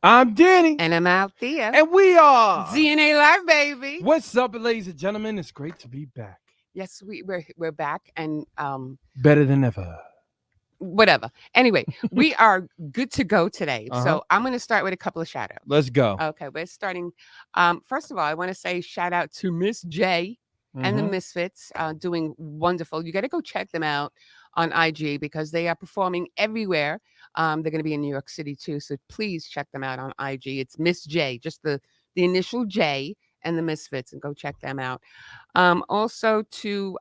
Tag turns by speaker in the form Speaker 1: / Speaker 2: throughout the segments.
Speaker 1: I'm Danny.
Speaker 2: And I'm Althea.
Speaker 1: And we are
Speaker 2: DNA Live, baby.
Speaker 1: What's up, ladies and gentlemen? It's great to be back.
Speaker 2: Yes, we're back and
Speaker 1: better than ever.
Speaker 2: Whatever. Anyway, we are good to go today. So I'm going to start with a couple of shout outs.
Speaker 1: Let's go.
Speaker 2: Okay, we're starting. First of all, I want to say shout out to Miss J and the Misfits, doing wonderful. You got to go check them out on IG because they are performing everywhere. They're going to be in New York City too, so please check them out on IG. It's Miss J, just the initial J and the Misfits, and go check them out. Also to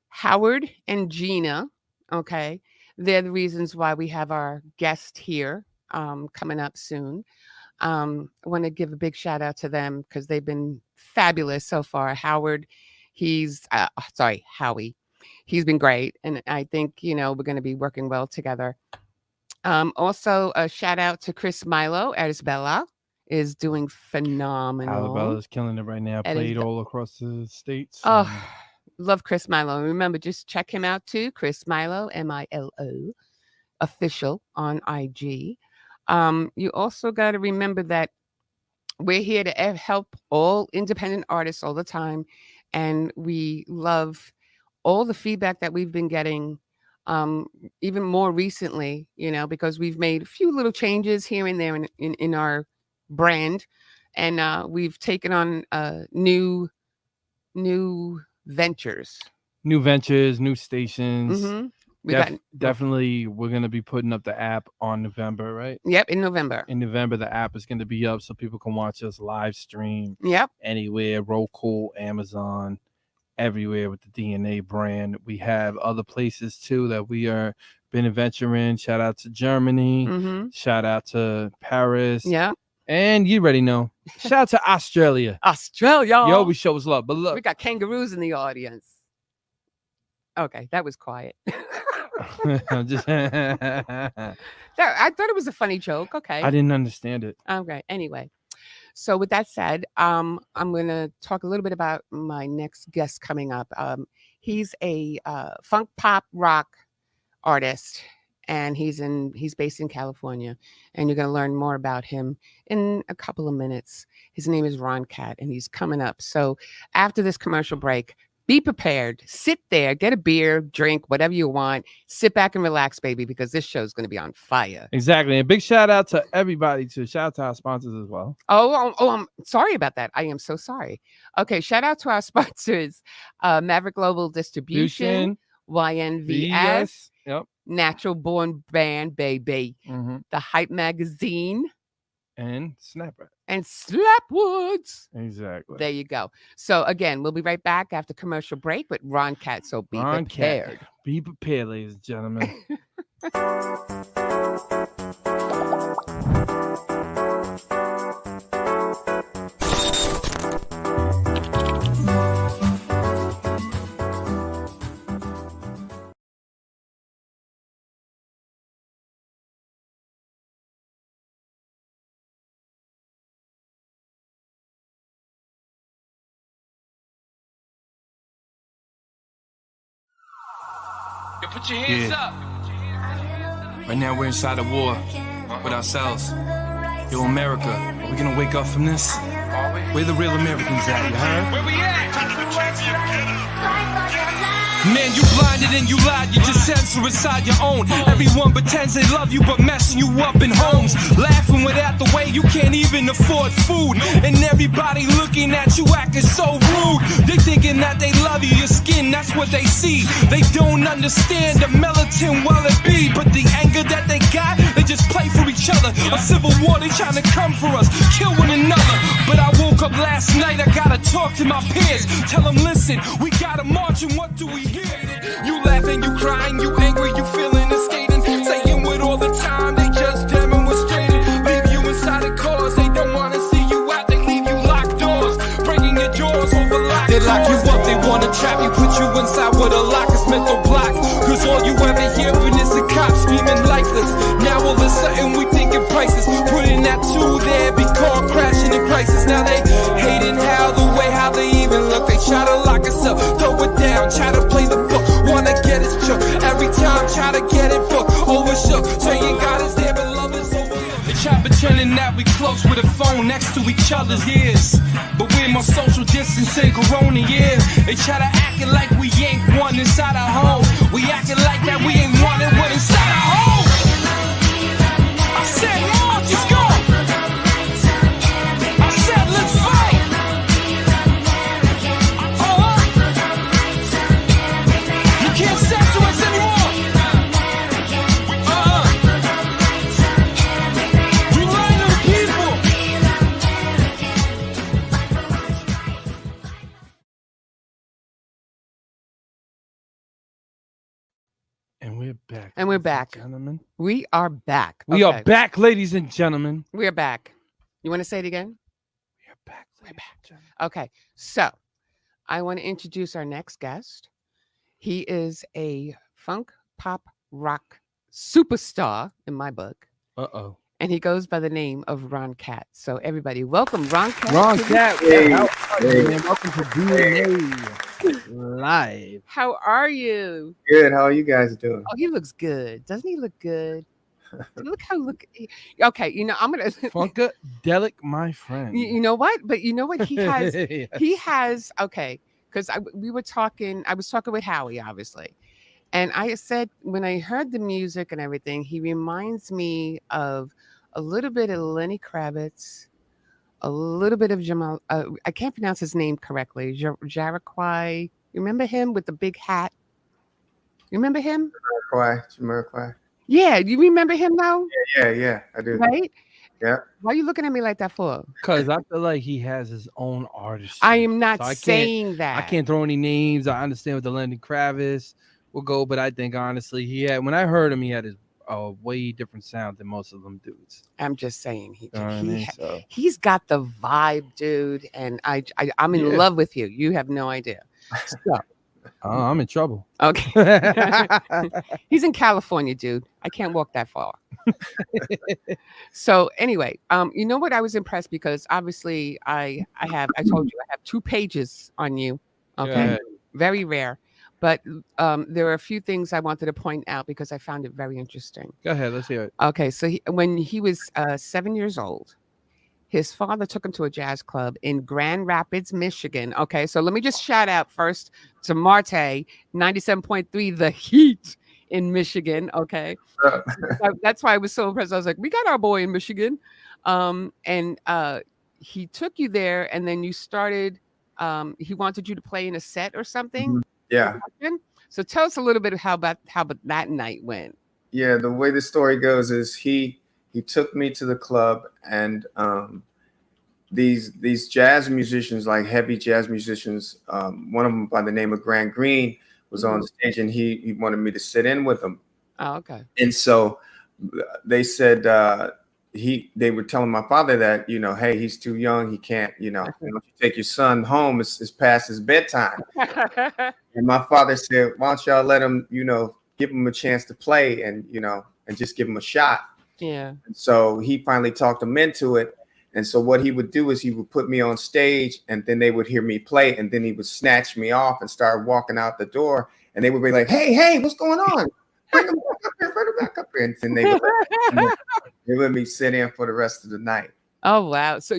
Speaker 2: Howard and Gina. Okay, they're the reasons why we have our guest here coming up soon. I want to give a big shout out to them because they've been fabulous so far. Howard, Howie. He's been great. And I think, we're going to be working well together. Also, a shout out to Chris Milo. Arisbella is doing phenomenal.
Speaker 1: Arabella's killing it right now. Played all across the states.
Speaker 2: Oh, love Chris Milo. Remember, just check him out too. Chris Milo, Milo, official on IG. You also got to remember that we're here to help all independent artists all the time. And we love all the feedback that we've been getting, even more recently, because we've made a few little changes here and there in our brand, and we've taken on new ventures, new stations. Definitely, we're gonna be putting up the app on November, right? Yep, in November.
Speaker 1: In November, the app is gonna be up so people can watch us live stream.
Speaker 2: Yep,
Speaker 1: anywhere, Roku, Amazon. Everywhere with the DNA brand. We have other places too that we are been adventuring. Shout out to Germany. Shout out to Paris.
Speaker 2: Yeah.
Speaker 1: And you already know. Shout out to Australia. Yo, we show us love. But look,
Speaker 2: we got kangaroos in the audience. Okay, that was quiet. I thought it was a funny joke. Okay.
Speaker 1: I didn't understand it.
Speaker 2: Okay. Anyway. So with that said, I'm going to talk a little bit about my next guest coming up. He's a funk pop rock artist, and he's based in California, and you're going to learn more about him in a couple of minutes. His name is RonKat, and he's coming up. So after this commercial break, be prepared. Sit there, get a beer, drink, whatever you want. Sit back and relax, baby, because this show is going to be on fire.
Speaker 1: Exactly. A big shout out to everybody, too. Shout out to our sponsors as well.
Speaker 2: Oh, I'm sorry about that. I am so sorry. Okay, shout out to our sponsors, Maverick Global Distribution, YNVS, Natural Born Band, baby, The Hype Magazine,
Speaker 1: and Snapper.
Speaker 2: And Slapwoods.
Speaker 1: Exactly.
Speaker 2: There you go. So again, we'll be right back after commercial break with RonKat. So be prepared.
Speaker 1: Be prepared, ladies and gentlemen.
Speaker 3: Put your hands up. Right now we're inside a war with ourselves. Yo, America, are we gonna wake up from this? Where the real Americans at, you heard? Where we at? Man, you blinded and you lied, you just censor inside your own. Everyone pretends they love you, but messing you up in homes. Laughing without the way you can't even afford food. And everybody looking at you acting so rude. They thinking that they love you, your skin, that's what they see. They don't understand the militant well it be. But the anger that they got, they just play for each other. A civil war, they trying to come for us, kill one another. But I woke up last night, I gotta talk to my peers. Tell them, listen, we gotta march and what do we hear? You laughing, you crying, you angry, you feeling and skating. Saying with all the time, they just demonstrated. Leave you inside the cars, they don't wanna see you out. They leave you locked doors, breaking your jaws over locked. They lock you up, they wanna trap you, put you inside with a lock, it's mental block. Cause all you ever hearing is the cops screaming lifeless. Now all of a sudden we thinking prices. Putting that two there, be caught crashing in crisis. Now they hating how alone next to each other's ears. But we're more social distancing corona years. They try to acting like we ain't one inside our home. We acting like that we ain't one and one inside our home. I said, March is gone. I said, let's fight. You can't censor us anymore. We lying to the people.
Speaker 1: And we're back.
Speaker 2: And we're
Speaker 1: ladies
Speaker 2: back.
Speaker 1: Gentlemen.
Speaker 2: We are back.
Speaker 1: We are
Speaker 2: Okay.
Speaker 1: back, ladies and gentlemen.
Speaker 2: We are back. You want to say it again?
Speaker 1: We are back.
Speaker 2: We're back. Okay. So I want to introduce our next guest. He is a funk, pop, rock superstar in my book.
Speaker 1: Uh-oh.
Speaker 2: And he goes by the name of RonKat. So everybody, welcome RonKat.
Speaker 1: RonKat.
Speaker 4: Hey.
Speaker 1: How are you, man? Welcome to DNA Live.
Speaker 2: How are you?
Speaker 4: Good. How are you guys doing?
Speaker 2: Oh, he looks good. Doesn't he look good? Okay, you know, I'm gonna
Speaker 1: Funkadelic, my friend.
Speaker 2: you know what? But you know what? He has okay, because I was talking with Howie, obviously. And I said when I heard the music and everything, he reminds me of a little bit of Lenny Kravitz, a little bit of Jamal. I can't pronounce his name correctly. Jamiroquai. You remember him with the big hat? You remember him?
Speaker 4: Jamiroquai.
Speaker 2: Yeah, you remember him now?
Speaker 4: Yeah, I do.
Speaker 2: Right?
Speaker 4: Yeah.
Speaker 2: Why are you looking at me like that for?
Speaker 1: Because I feel like he has his own artistry.
Speaker 2: I am not
Speaker 1: So
Speaker 2: saying that.
Speaker 1: I can't throw any names. I understand what the Lenny Kravitz will go, but I think honestly, when I heard him, he had a way different sound than most of them dudes.
Speaker 2: I'm just saying
Speaker 1: So.
Speaker 2: he's got the vibe, dude, and I'm in love with you. You have no idea. So,
Speaker 1: I'm in trouble.
Speaker 2: okay. He's in California, dude. I can't walk that far. So anyway, you know what? I was impressed because obviously I told you I have 2 pages on you. Okay. Very rare. But there are a few things I wanted to point out because I found it very interesting.
Speaker 1: Go ahead, let's hear it.
Speaker 2: Okay, so when he was 7 years old, his father took him to a jazz club in Grand Rapids, Michigan. Okay, so let me just shout out first to Marte, 97.3, The Heat in Michigan. Okay, that's why I was so impressed. I was like, we got our boy in Michigan. And he took you there, and then you started, he wanted you to play in a set or something.
Speaker 4: Yeah.
Speaker 2: So tell us a little bit how about that night went.
Speaker 4: Yeah, the way the story goes is he took me to the club, and these jazz musicians, like heavy jazz musicians, one of them by the name of Grant Green was on stage, and he wanted me to sit in with him.
Speaker 2: Oh, okay.
Speaker 4: And so they said they were telling my father that, hey, he's too young, he can't, if you take your son home, it's past his bedtime. And my father said, why don't y'all let him, give him a chance to play and just give him a shot.
Speaker 2: Yeah.
Speaker 4: And so he finally talked him into it. And so what he would do is he would put me on stage, and then they would hear me play, and then he would snatch me off and start walking out the door, and they would be like, hey, what's going on? Bring him back up here. And then they would let me sit in for the rest of the night.
Speaker 2: Oh, wow. So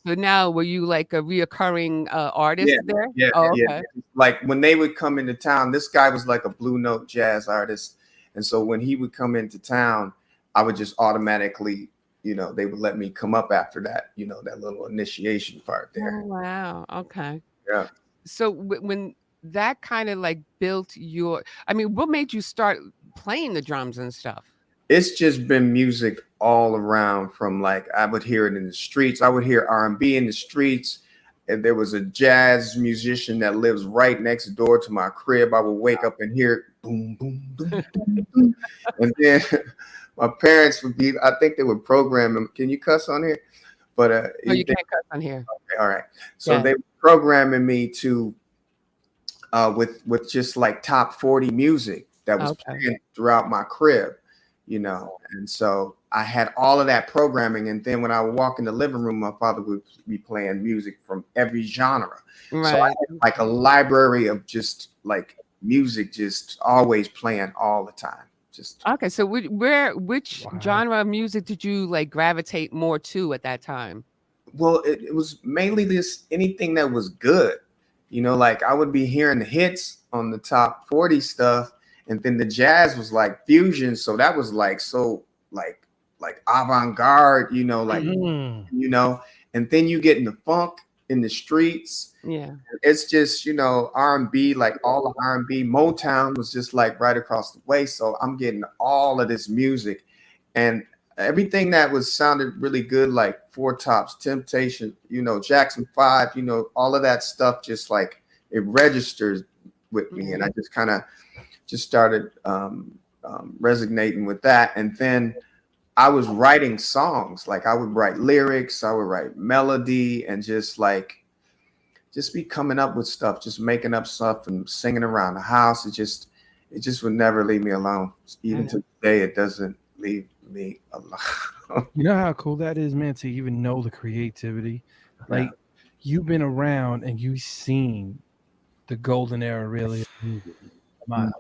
Speaker 2: so now were you like a reoccurring artist there?
Speaker 4: Yeah.
Speaker 2: Oh, okay.
Speaker 4: Yeah. Like when they would come into town, this guy was like a blue note jazz artist. And so when he would come into town, I would just automatically, they would let me come up after that, that little initiation part there.
Speaker 2: Oh, wow. Okay.
Speaker 4: Yeah.
Speaker 2: So when that kind of like built what made you start playing the drums and stuff?
Speaker 4: It's just been music all around, from like, I would hear it in the streets. I would hear R&B in the streets. And there was a jazz musician that lives right next door to my crib. I would wake up and hear boom, boom, boom, boom, boom. And then my parents would I think they would program them. Can you cuss on here? But
Speaker 2: no, you can't cuss on here.
Speaker 4: Okay, all right. So they were programming me to with just like top 40 music that was playing throughout my crib, and so I had all of that programming. And then when I would walk in the living room, my father would be playing music from every genre. Right. So I had like a library of just like music, just always playing all the time. Just
Speaker 2: Okay, so which genre of music did you like gravitate more to at that time?
Speaker 4: well, it was mainly this anything that was good. You know, like I would be hearing the hits on the top 40 stuff, and then the jazz was like fusion. So that was like so like avant-garde,
Speaker 1: Mm.
Speaker 4: and then you get in the funk in the streets.
Speaker 2: Yeah.
Speaker 4: It's just, R&B, like all the R&B. Motown was just like right across the way. So I'm getting all of this music and everything that was sounded really good, like Four Tops, Temptation, Jackson 5, all of that stuff, just like it registers with me. And I just kind of just started resonating with that. And then I was writing songs, like I would write lyrics, I would write melody, and just be coming up with stuff, just making up stuff and singing around the house. It just would never leave me alone. Even to today, it doesn't leave me alone.
Speaker 1: You know how cool that is, man, to even know the creativity. Like you've been around and you've seen the golden era really. I'm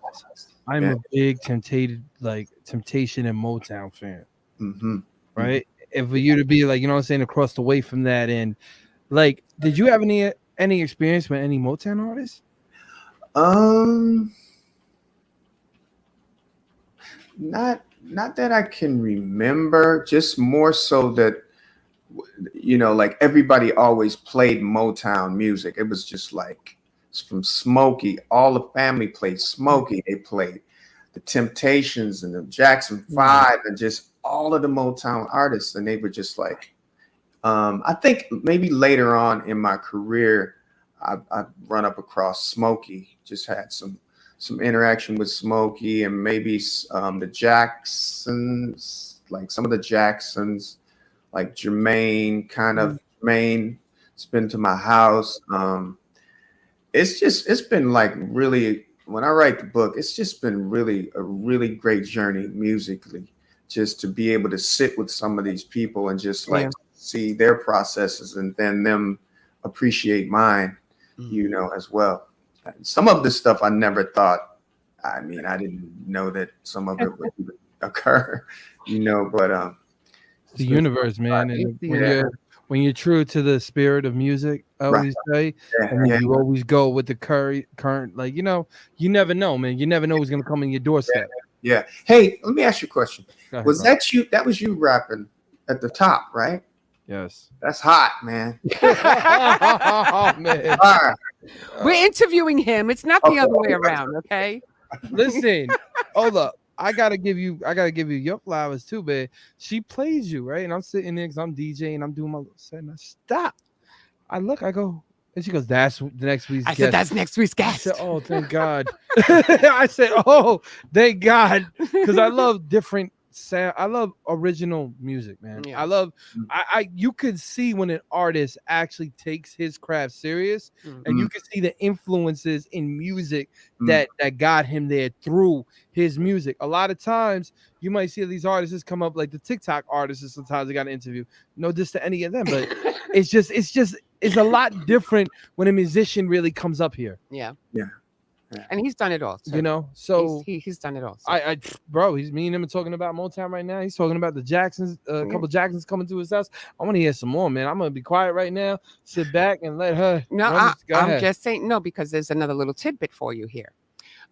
Speaker 1: a big Temptation and Motown fan.
Speaker 4: Mm-hmm.
Speaker 1: Right? And for you to be like, across the way from that, and like, did you have any experience with any Motown artists?
Speaker 4: Not that I can remember, just more so that like everybody always played Motown music. It was just like it's from Smokey. All the family played Smokey. They played the Temptations and the Jackson 5 and just all of the Motown artists, and they were just like, I think maybe later on in my career, I've run up across Smokey, just had some interaction with Smokey, and maybe the Jacksons, like some of the Jacksons, like Jermaine's been to my house. It's been like really, when I write the book, it's just been really a really great journey musically, just to be able to sit with some of these people and just like see their processes and then them appreciate mine, as well. Some of the stuff I never thought, I didn't know that some of it would even occur, but
Speaker 1: the universe, man. And when you're true to the spirit of music, I always say, you always go with the current, like, you never know, man. You never know who's gonna come in your doorstep.
Speaker 4: Yeah. Hey, let me ask you a question. Was that you? That was you rapping at the top, right?
Speaker 1: Yes.
Speaker 4: That's hot, man.
Speaker 1: Oh, man.
Speaker 4: All right.
Speaker 2: We're interviewing him. It's not the other way around, okay?
Speaker 1: Listen, hold up. I gotta give you your flowers too, man. She plays you, right? And I'm sitting there because I'm DJing, I'm doing my little set, and I stop. I look, I go, and she goes, "That's the next week's guest."
Speaker 2: I said, "That's next week's guest."
Speaker 1: I said, "Oh, thank God." I said, "Oh, thank God," because I love different sound. I love original music, man.
Speaker 2: Yeah.
Speaker 1: I love. You could see when an artist actually takes his craft serious, and you can see the influences in music that got him there through his music. A lot of times, you might see these artists come up like the TikTok artists. Sometimes they got an interview. No diss to any of them, but it's a lot different when a musician really comes up here.
Speaker 2: Yeah. And he's done it all.
Speaker 1: So
Speaker 2: he's done it all. So.
Speaker 1: Bro, he's me and him are talking about Motown right now. He's talking about the Jacksons, a couple of Jacksons coming to his house. I want to hear some more, man. I'm gonna be quiet right now, sit back and let her.
Speaker 2: No, I'm just saying no, because there's another little tidbit for you here.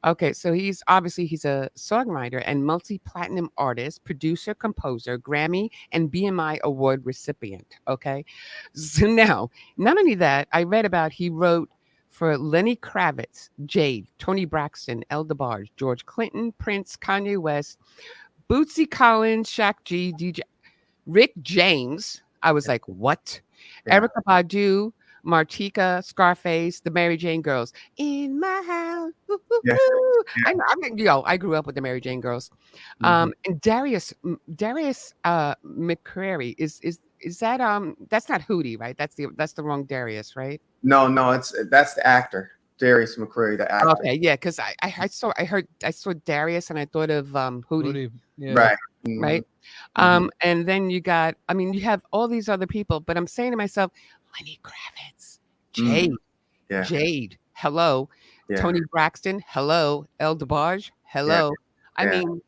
Speaker 2: Okay, so he's a songwriter and multi-platinum artist, producer, composer, Grammy and BMI award recipient. Okay, so now not only that, I read about he wrote for Lenny Kravitz, Jade, Tony Braxton, El DeBarge, George Clinton, Prince, Kanye West, Bootsy Collins, Shaq G, DJ, Rick James. I was like, what? Yeah. Erykah Badu, Martika, Scarface, the Mary Jane Girls. In my house. Yeah. I grew up with the Mary Jane Girls. And Darius McCrary is that that's not Hootie, right? That's the wrong Darius, right?
Speaker 4: No, that's the actor, Darius McCrary, the actor.
Speaker 2: Okay, yeah, because I saw Darius and I thought of Hootie.
Speaker 1: Yeah.
Speaker 4: Right.
Speaker 2: Right. And then you have all these other people, but I'm saying to myself, Lenny Kravitz, Jade, hello. Yeah. Tony Braxton, hello. El DeBarge, hello. Yeah. I mean,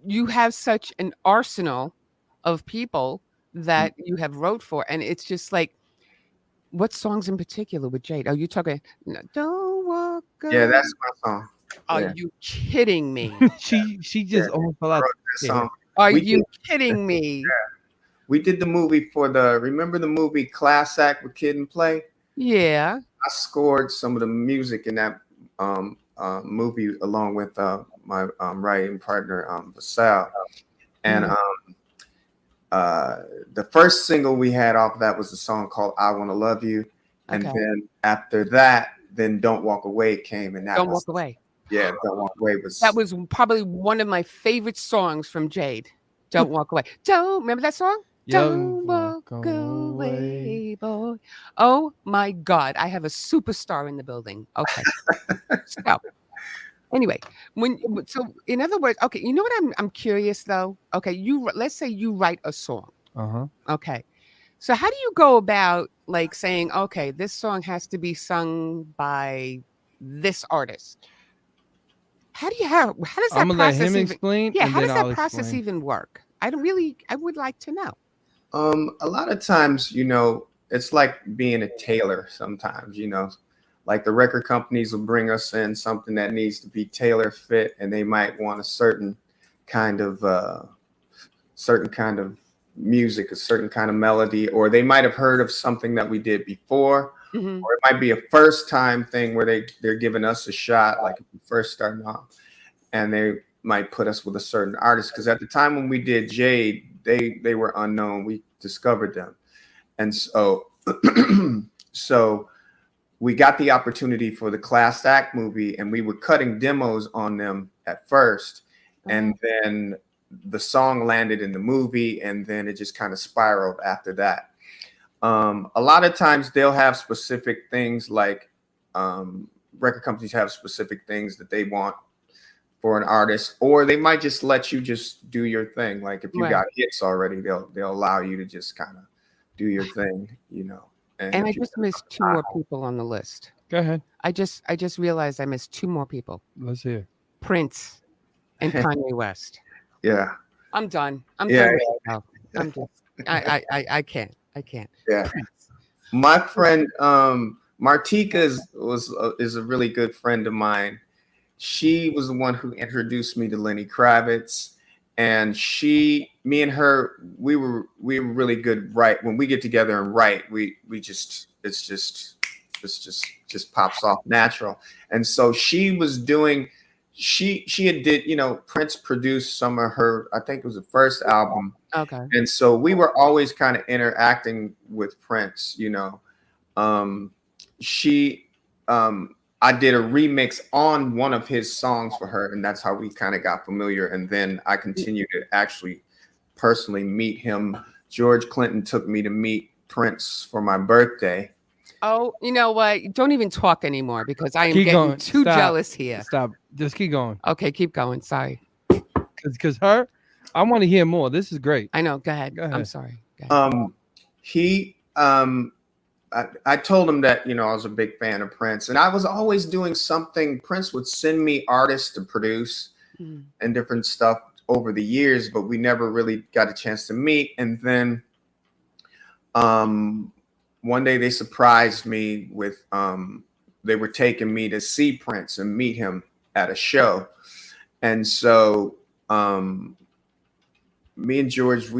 Speaker 2: you have such an arsenal of people that you have wrote for, and it's just like, what songs in particular with Jade? Are you talking? Don't walk
Speaker 4: Yeah,
Speaker 2: away.
Speaker 4: that's my song.
Speaker 2: Are
Speaker 4: Yeah,
Speaker 2: you kidding me?
Speaker 1: she
Speaker 4: yeah.
Speaker 1: just almost fell
Speaker 4: I
Speaker 1: out.
Speaker 4: wrote that
Speaker 1: Yeah.
Speaker 4: song.
Speaker 2: Are
Speaker 4: We
Speaker 2: you
Speaker 4: did,
Speaker 2: kidding me?
Speaker 4: we did the movie remember the movie Class Act with Kid and Play?
Speaker 2: Yeah.
Speaker 4: I scored some of the music in that movie along with my writing partner, Vasal. And the first single we had off of that was a song called I Want to Love You. And
Speaker 2: Okay.
Speaker 4: then after that, then Don't Walk Away came. And that
Speaker 2: Don't
Speaker 4: was,
Speaker 2: walk away.
Speaker 4: yeah, Don't Walk Away was.
Speaker 2: That was probably one of my favorite songs from Jade. Don't walk away. Don't remember that song? Don't walk away, boy. Oh my God. I have a superstar in the building. Okay. So anyway, so in other words, okay, you know what I'm curious though? Okay, let's say you write a song.
Speaker 1: Uh-huh.
Speaker 2: Okay. So how do you go about like saying, okay, this song has to be sung by this artist? How does
Speaker 1: I'm
Speaker 2: that
Speaker 1: gonna let
Speaker 2: process
Speaker 1: him
Speaker 2: even
Speaker 1: explain.
Speaker 2: Yeah,
Speaker 1: and
Speaker 2: how
Speaker 1: then
Speaker 2: does that
Speaker 1: I'll
Speaker 2: process
Speaker 1: explain.
Speaker 2: even work? I would like to know.
Speaker 4: A lot of times, it's like being a tailor sometimes, like the record companies will bring us in something that needs to be tailor fit, and they might want a kind of certain kind of music, a certain kind of melody, or they might have heard of something that we did before,
Speaker 2: Mhm.
Speaker 4: or it might be a first time thing where they're giving us a shot, like if we first starting off, and they might put us with a certain artist. Because at the time when we did Jade, they were unknown. We discovered them, and so so we got the opportunity for the Class Act movie, and we were cutting demos on them at first, and then the song landed in the movie, and then it just kind of spiraled after that. A lot of times they'll have specific things like record companies have specific things that they want for an artist, or they might just let you just do your thing. Like if you
Speaker 2: Right.
Speaker 4: got hits already, they'll allow you to just kind of do your thing,
Speaker 2: And I
Speaker 4: if you
Speaker 2: just missed two more people on the list.
Speaker 1: Go ahead.
Speaker 2: I just realized I missed two more people.
Speaker 1: Let's hear.
Speaker 2: Prince and Kanye West.
Speaker 4: yeah,
Speaker 2: I'm done. I'm
Speaker 4: Yeah,
Speaker 2: done with it now. I'm just I can't. I can't.
Speaker 4: yeah.
Speaker 2: Prince.
Speaker 4: My friend Martika is a really good friend of mine. She was the one who introduced me to Lenny Kravitz, and me and her, we were really good. Right, when we get together and write, we just it's just pops off natural. And so she was doing, she had did, Prince produced some of her, I think it was the first album.
Speaker 2: Okay.
Speaker 4: And so we were always kind of interacting with Prince, I did a remix on one of his songs for her, and that's how we kind of got familiar. And then I continued to actually personally meet him. George Clinton took me to meet Prince for my birthday.
Speaker 2: Oh, you know what? Don't even talk anymore because I am
Speaker 1: Keep
Speaker 2: getting
Speaker 1: going.
Speaker 2: too
Speaker 1: Stop.
Speaker 2: jealous here.
Speaker 1: Stop. Just keep going.
Speaker 2: Okay, keep going. Sorry.
Speaker 1: Because I want to hear more. This is great.
Speaker 2: I know. Go ahead.
Speaker 1: Go ahead.
Speaker 2: I'm sorry. Go ahead.
Speaker 4: I told him that, I was a big fan of Prince, and I was always doing something. Prince would send me artists to produce and different stuff over the years, but we never really got a chance to meet. And then one day they surprised me with, they were taking me to see Prince and meet him at a show. And so me and George,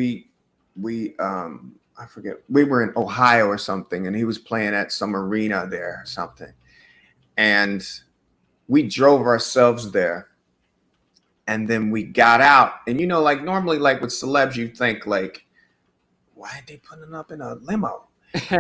Speaker 4: I forget, we were in Ohio or something, and he was playing at some arena there or something. And we drove ourselves there. And then we got out. And, like normally, like with celebs, you think like, why are they putting up in a limo?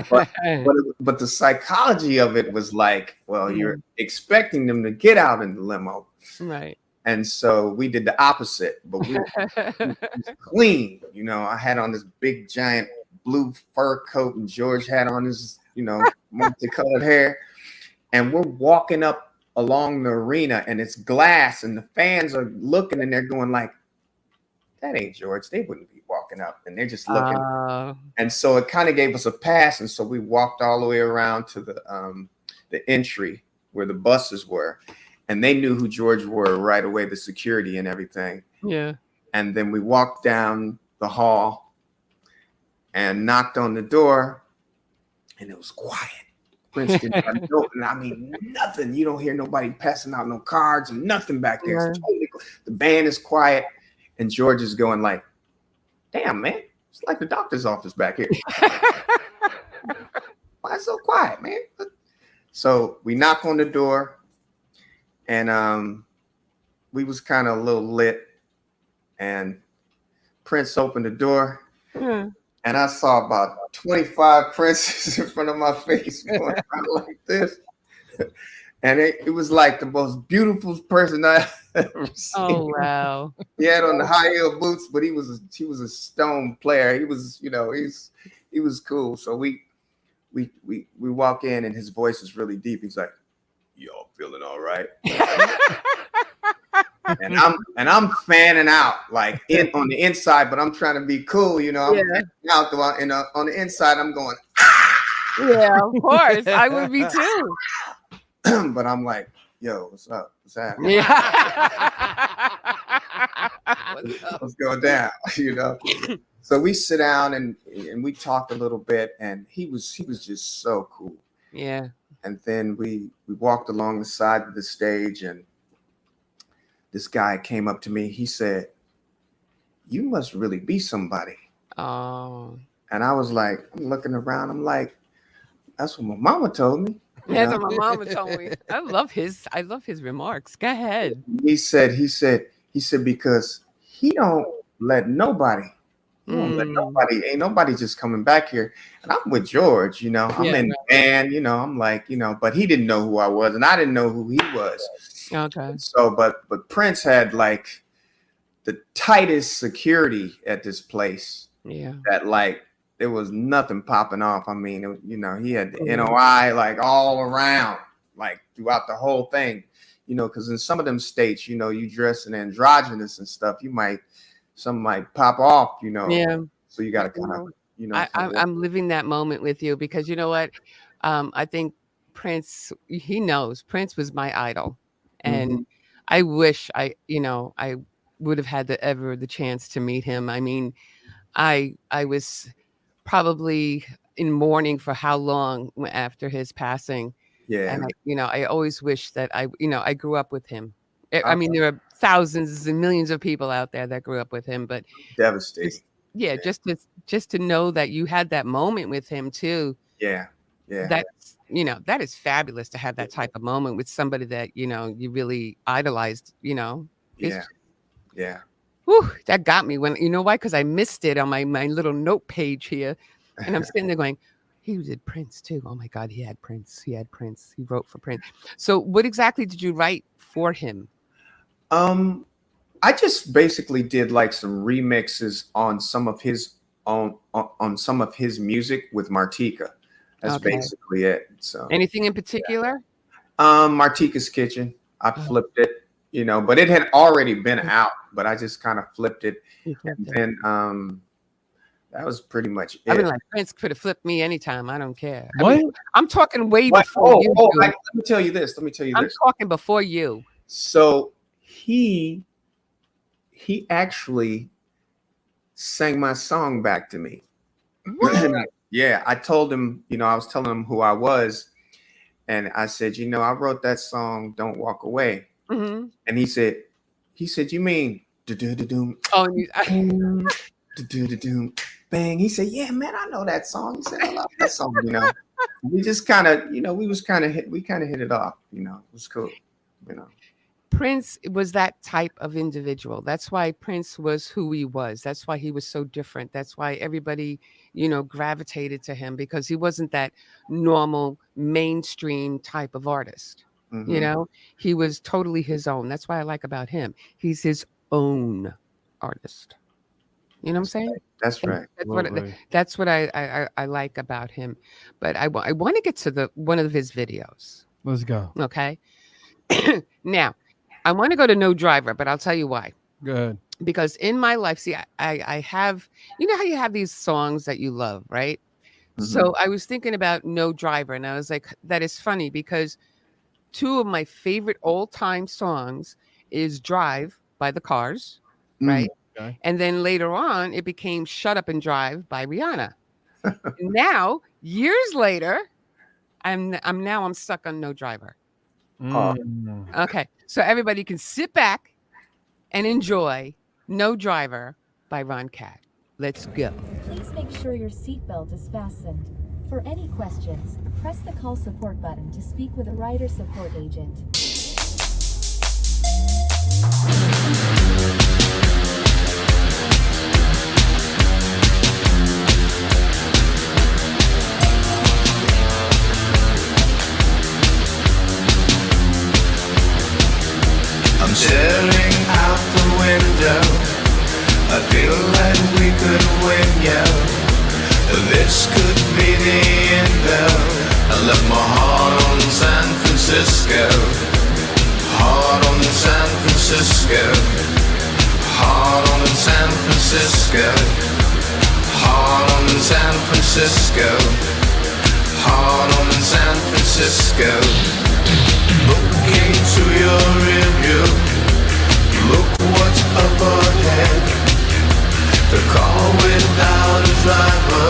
Speaker 4: But the psychology of it was like, well, you're expecting them to get out in the limo.
Speaker 2: Right.
Speaker 4: And so we did the opposite, but we were clean. I had on this big giant blue fur coat, and George had on his, multicolored hair. And we're walking up along the arena, and it's glass, and the fans are looking, and they're going like, that ain't George. They wouldn't be walking up, and they're just looking. And so it kind of gave us a pass. And so we walked all the way around to the entry where the buses were. and they knew who George were right away, the security and everything.
Speaker 2: Yeah.
Speaker 4: And then we walked down the hall and knocked on the door, and it was quiet. Prince didn't have no, I mean, nothing. You don't hear nobody passing out no cards and nothing back there.
Speaker 2: Yeah.
Speaker 4: It's totally, the band is quiet, and George is going like, damn, man, it's like the doctor's office back here. Why it's so quiet, man? So we knock on the door, and we was kind of a little lit, and Prince opened the door, and I saw about 25 Princes in front of my face going around like this. And it was like the most beautiful person I ever seen.
Speaker 2: Oh wow!
Speaker 4: He had on the high heel boots, but he was a stone player. He was, you know, he was cool. So we walk in, and his voice is really deep. He's like, "Y'all feeling all right?" and I'm fanning out like on the inside, but I'm trying to be cool, you know. I'm fanning out and on the inside, I'm going.
Speaker 2: Yeah, of course, I would be too.
Speaker 4: But I'm like, yo, what's up? What's happening?
Speaker 2: Yeah.
Speaker 4: Let's go down, you know. So we sit down and we talked a little bit, and he was just so cool.
Speaker 2: Yeah.
Speaker 4: And then we walked along the side of the stage, and this guy came up to me. He said, "You must really be somebody."
Speaker 2: Oh.
Speaker 4: And I was like, I'm looking around. I'm like, that's what my mama told me.
Speaker 2: That's what my mama told me. I love his remarks. Go ahead.
Speaker 4: He said, because he don't let nobody. He don't let nobody. Ain't nobody just coming back here. And I'm with George, you know. I'm in the band, you know. I'm like, you know, but he didn't know who I was, and I didn't know who he was.
Speaker 2: Okay.
Speaker 4: So, but Prince had like the tightest security at this place.
Speaker 2: Yeah.
Speaker 4: That like there was nothing popping off. I mean, you know, he had the NOI like all around, like throughout the whole thing. You know, because in some of them states, you know, you dress in androgynous and stuff, some might pop off, you know.
Speaker 2: Yeah.
Speaker 4: So you got to kind of, you know.
Speaker 2: I'm living that moment with you because you know what? I think Prince, he knows Prince was my idol. And I wish I would have had the chance to meet him. I mean, I was probably in mourning for how long after his passing.
Speaker 4: Yeah.
Speaker 2: And I always wish that I grew up with him. I mean, there are thousands and millions of people out there that grew up with him, but
Speaker 4: devastating.
Speaker 2: Just to know that you had that moment with him too.
Speaker 4: Yeah.
Speaker 2: That's that is fabulous to have that type of moment with somebody that you really idolized.
Speaker 4: Yeah.
Speaker 2: Whew, that got me when why? Because I missed it on my little note page here, and I'm sitting there going, he did Prince too. Oh my God, he had Prince. He wrote for Prince. So what exactly did you write for him?
Speaker 4: I just basically did like some remixes on some of his on some of his music with Martika. That's basically it. So
Speaker 2: anything in particular?
Speaker 4: Martika's Kitchen. I flipped it, but it had already been out, but I just kind of flipped it. And then that was pretty much it.
Speaker 2: I mean, like Prince could have flipped me anytime. I don't care.
Speaker 1: What?
Speaker 2: I mean, I'm talking way before you.
Speaker 4: Let me tell you this.
Speaker 2: I'm talking before you.
Speaker 4: So he actually sang my song back to me. Yeah, I told him, I was telling him who I was, and I said, I wrote that song, Don't Walk Away.
Speaker 2: Mm-hmm.
Speaker 4: And he said, you mean do-do-do-doom?
Speaker 2: Oh,
Speaker 4: do-do-do-doom, bang. He said, yeah, man, I know that song. He said, I love that song. We just kind of, we kind of hit it off. It was cool.
Speaker 2: Prince was that type of individual. That's why Prince was who he was. That's why he was so different. That's why everybody, gravitated to him, because he wasn't that normal mainstream type of artist.
Speaker 4: Mm-hmm.
Speaker 2: He was totally his own. That's why I like about him. He's his own artist. You know what I'm saying?
Speaker 4: That's right.
Speaker 2: That's what I like about him. But I want to get to one of his videos.
Speaker 1: Let's go.
Speaker 2: Okay. Now, I want to go to No Driver, but I'll tell you why.
Speaker 1: Good.
Speaker 2: Because in my life, see, I have, how you have these songs that you love, right? Mm-hmm. So I was thinking about No Driver, and I was like, that is funny because two of my favorite all-time songs is Drive by the Cars, right?
Speaker 1: Okay.
Speaker 2: And then later on, it became Shut Up and Drive by Rihanna. Now, years later, I'm stuck on No Driver.
Speaker 1: Mm.
Speaker 2: Okay. So everybody can sit back and enjoy No Driver by RonKat. Let's go.
Speaker 5: Please make sure your seatbelt is fastened. For any questions, press the call support button to speak with a rider support agent.
Speaker 3: I'm staring out the window. I feel like we could win, yo. This could be the end, though. I left my heart on San Francisco. Heart on San Francisco. Heart on San Francisco. Heart on San Francisco. Heart on San Francisco. Looking to your rearview, look what's up ahead. The car without a driver,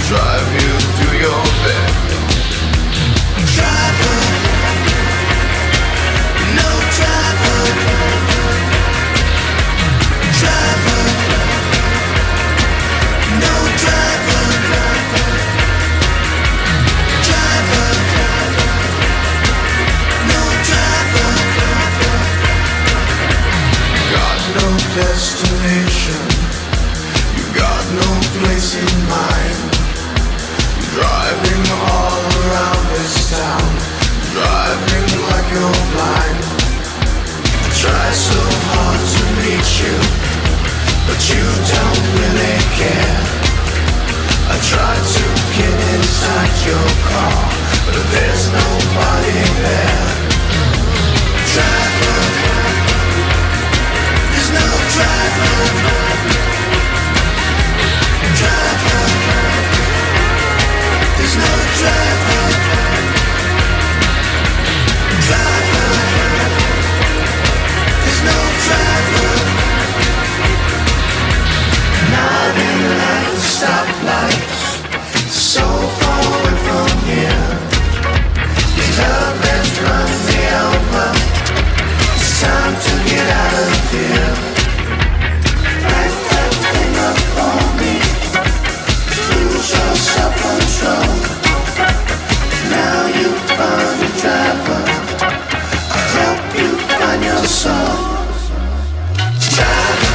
Speaker 3: drive you to your bed. Driver, no driver. Driver, no driver. Driver, no driver. Got no destination, you got no place in mind. Driving all around this town, driving like you're blind. I try so hard to reach you, but you don't really care. I try to get inside your car, but there's nobody there. Driver, there's no driver. Driver, there's no driver. Driver, there's no driver. Not in at the stoplights, so far away from here. Your love has run me over. It's time to get out of here. Back that thing up on me. Lose your self-control. Now you find a driver. I'll help you find your soul. Driver,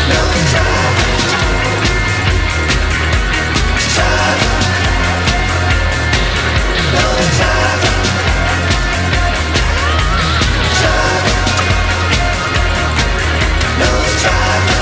Speaker 3: no driver. Driver, no driver. Driver, no driver.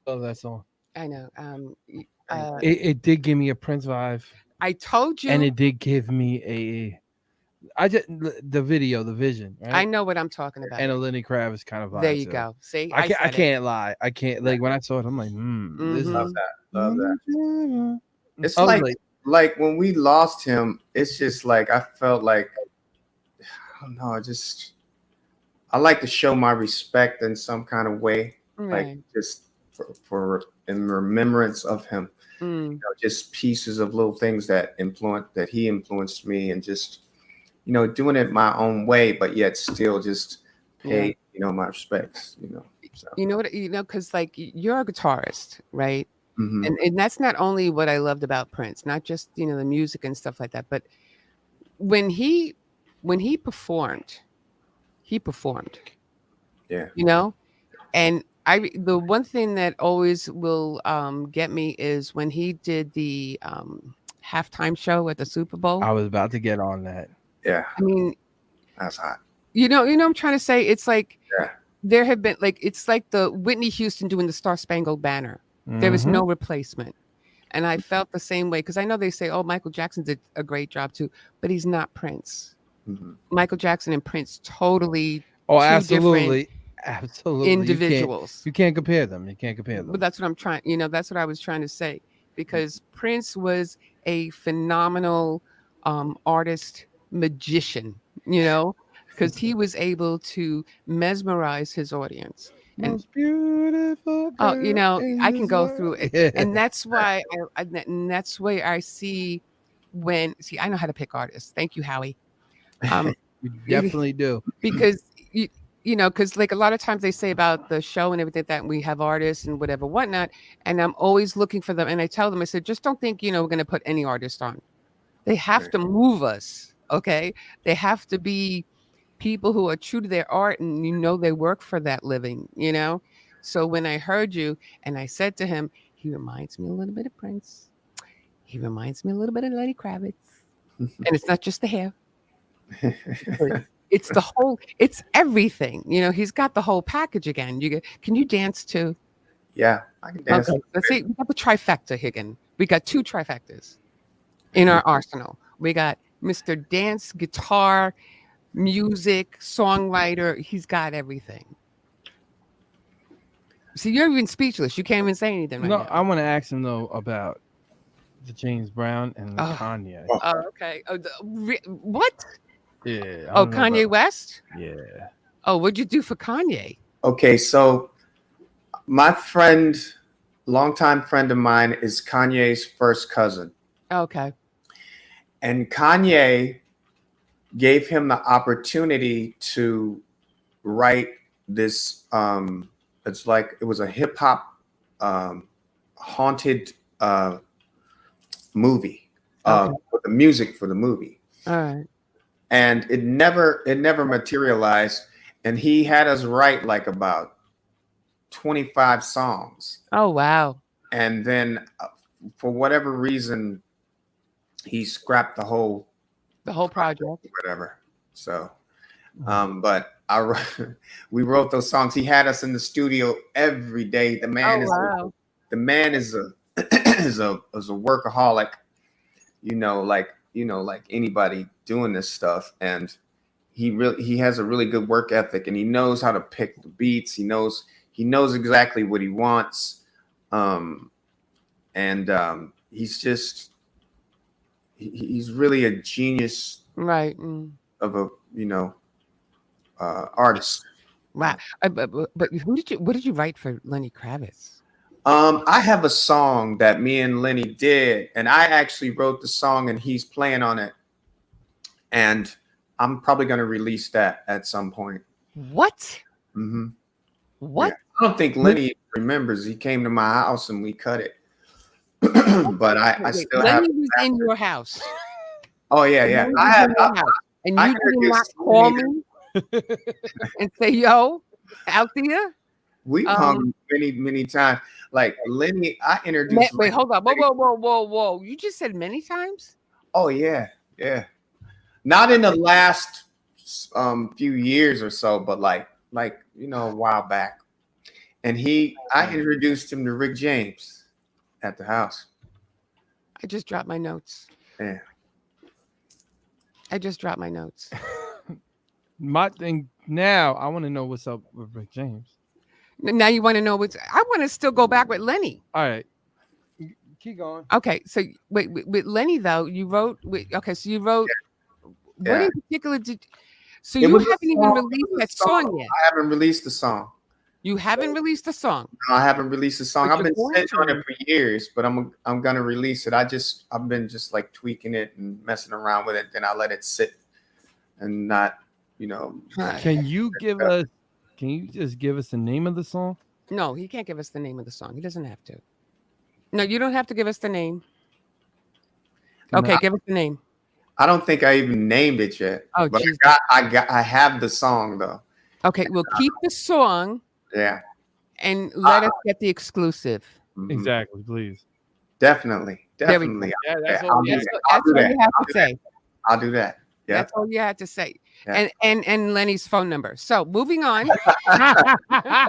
Speaker 1: Love that song.
Speaker 2: I know.
Speaker 1: It did give me a Prince vibe,
Speaker 2: I told you.
Speaker 1: and it did give me a. I just the video, the vision. Right?
Speaker 2: I know what I'm talking about.
Speaker 1: And a Lenny Kravitz kind of vibe.
Speaker 2: There you
Speaker 1: too.
Speaker 2: go. See,
Speaker 1: I
Speaker 2: said it.
Speaker 1: can't lie. I can't like when I saw it. I'm like, this
Speaker 2: Mhm.
Speaker 4: Love that. Love that. It's
Speaker 1: I was
Speaker 4: like when we lost him, it's just like I felt like I don't know, I like to show my respect in some kind of way.
Speaker 2: Right.
Speaker 4: Like just for in remembrance of him.
Speaker 2: Mm.
Speaker 4: You know, just pieces of little things that he influenced me, and just doing it my own way, but yet still just pay my respects. So.
Speaker 2: You know what? Because like you're a guitarist, right?
Speaker 4: Mm-hmm.
Speaker 2: And that's not only what I loved about Prince, not just the music and stuff like that, but when he performed, he performed.
Speaker 4: Yeah.
Speaker 2: You know, and the one thing that always will get me is when he did the halftime show at the Super Bowl.
Speaker 1: I was about to get on that.
Speaker 4: Yeah.
Speaker 2: I mean,
Speaker 4: That's hot.
Speaker 2: you know, I'm trying to say it's like
Speaker 4: Yeah.
Speaker 2: there have been it's like the Whitney Houston doing the Star Spangled Banner. There is no replacement. And I felt the same way because I know they say, oh, Michael Jackson did a great job too, but he's not Prince.
Speaker 4: Mm-hmm.
Speaker 2: Michael Jackson and Prince totally
Speaker 1: Oh,
Speaker 2: two
Speaker 1: absolutely.
Speaker 2: different
Speaker 1: Absolutely.
Speaker 2: individuals.
Speaker 1: You can't compare them. You can't compare them.
Speaker 2: But that's what I'm trying, that's what I was trying to say, because Prince was a phenomenal artist, magician, because he was able to mesmerize his audience. And
Speaker 1: Most beautiful girl in
Speaker 2: I can
Speaker 1: this
Speaker 2: go
Speaker 1: world.
Speaker 2: through it.
Speaker 1: Yeah.
Speaker 2: And that's why and that's why I see I know how to pick artists. Thank you, Howie.
Speaker 1: You definitely do.
Speaker 2: Because because like a lot of times they say about the show and everything that we have artists and whatever, whatnot. And I'm always looking for them. And I tell them, I said, just don't think, we're going to put any artist on. They have to move us. Okay. They have to be people who are true to their art and they work for that living, So when I heard you and I said to him, he reminds me a little bit of Prince. He reminds me a little bit of Lenny Kravitz. And it's not just the hair. It's the whole, it's everything. He's got the whole package again. Can you dance too?
Speaker 4: Yeah, I can dance.
Speaker 2: Okay, let's see. We got the trifecta, Higgin. We got 2 trifectas in our arsenal. We got Mr. Dance, guitar, music, songwriter. He's got everything. See, you're even speechless. You can't even say anything right now.
Speaker 1: I want to ask him though about the James Brown and the Kanye.
Speaker 2: Oh, okay. What?
Speaker 1: Yeah.
Speaker 2: Oh, Kanye West?
Speaker 1: Yeah.
Speaker 2: Oh, what'd you do for Kanye?
Speaker 4: Okay, so my friend, longtime friend of mine, is Kanye's first cousin.
Speaker 2: Okay.
Speaker 4: And Kanye gave him the opportunity to write this. It's like it was a hip hop haunted movie with the music for the movie.
Speaker 2: All right.
Speaker 4: And it never materialized. And he had us write like about 25 songs.
Speaker 2: Oh, wow.
Speaker 4: And then for whatever reason, he scrapped the whole
Speaker 2: project,
Speaker 4: whatever. So, but we wrote those songs. He had us in the studio every day. The man is a is a workaholic, like anybody doing this stuff. And he has a really good work ethic, and he knows how to pick the beats. He knows exactly what he wants. He's really a genius,
Speaker 2: right?
Speaker 4: Of a artist.
Speaker 2: Wow. But what did you write for Lenny Kravitz?
Speaker 4: I have a song that me and Lenny did, and I actually wrote the song, and he's playing on it, and I'm probably going to release that at some point.
Speaker 2: What?
Speaker 4: Mm-hmm.
Speaker 2: What?
Speaker 4: Yeah. I don't think Lenny remembers. He came to my house and we cut it. But I still have.
Speaker 2: Lenny was in your house.
Speaker 4: Oh yeah.
Speaker 2: And you did not call me and say, "Yo, out there."
Speaker 4: We hung many times. Like Lenny, I introduced.
Speaker 2: Wait, hold on. Whoa! You just said many times.
Speaker 4: Oh yeah. Not in the last few years or so, but like a while back. And I introduced him to Rick James at the house.
Speaker 2: I just dropped my notes.
Speaker 4: Yeah.
Speaker 2: I just dropped my notes.
Speaker 1: My thing now, I want to know what's up with Rick James.
Speaker 2: Now you want to know I want to still go back with Lenny.
Speaker 1: All right. Keep going.
Speaker 2: Okay. So wait, with Lenny though, you wrote. So you wrote.
Speaker 4: Yeah.
Speaker 2: What in particular did? So you haven't even released that song yet.
Speaker 4: I haven't released the song.
Speaker 2: You haven't released the song.
Speaker 4: No, I haven't released the song.
Speaker 2: But
Speaker 4: I've been sitting on it for years, but I'm gonna release it. I've been just like tweaking it and messing around with it. Then I let it sit and not,
Speaker 1: Can you just give us the name of the song?
Speaker 2: No, he can't give us the name of the song. He doesn't have to. No, you don't have to give us the name. Okay, give us the name.
Speaker 4: I don't think I even named it yet.
Speaker 2: Oh,
Speaker 4: but
Speaker 2: geez.
Speaker 4: I have the song though.
Speaker 2: Okay, we'll keep the song
Speaker 4: Yeah.
Speaker 2: and let us get the exclusive.
Speaker 4: Mhm.
Speaker 1: Exactly, please.
Speaker 4: Definitely.
Speaker 2: There we go.
Speaker 4: Definitely.
Speaker 1: Yeah, that's
Speaker 4: Yeah,
Speaker 1: all.
Speaker 4: I'll do
Speaker 1: Yeah,
Speaker 2: That's,
Speaker 4: that. I'll
Speaker 2: that's
Speaker 4: do
Speaker 2: all
Speaker 4: that.
Speaker 2: you have
Speaker 4: I'll
Speaker 2: to
Speaker 4: do that.
Speaker 2: say.
Speaker 4: I'll do that. Yeah.
Speaker 2: That's all you had to say.
Speaker 4: Yeah.
Speaker 2: And Lenny's phone number. So moving on.
Speaker 1: I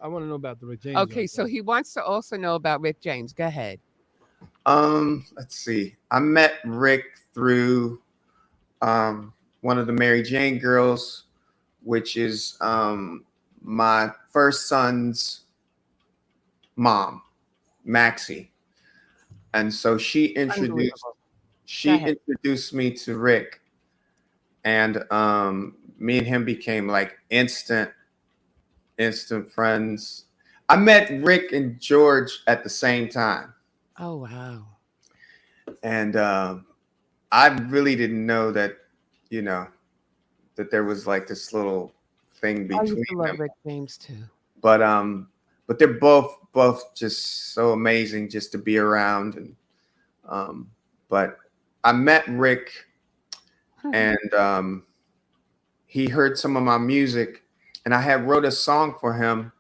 Speaker 1: want to know about the Rick James.
Speaker 2: Okay,
Speaker 1: one,
Speaker 2: so he wants to also know about Rick James. Go ahead.
Speaker 4: Let's see. I met Rick through one of the Mary Jane girls, which is my first son's mom, Maxie. And so she
Speaker 2: Unbelievable.
Speaker 4: introduced me to Rick, and me and him became like instant friends. I met Rick and George at the same time,
Speaker 2: Oh wow.
Speaker 4: and I really didn't know that, you know, that there was like this little thing
Speaker 2: I used
Speaker 4: between
Speaker 2: to love
Speaker 4: them.
Speaker 2: Rick James too.
Speaker 4: But they're both just so amazing just to be around. And but I met Rick, and he heard some of my music, and I had wrote a song for him,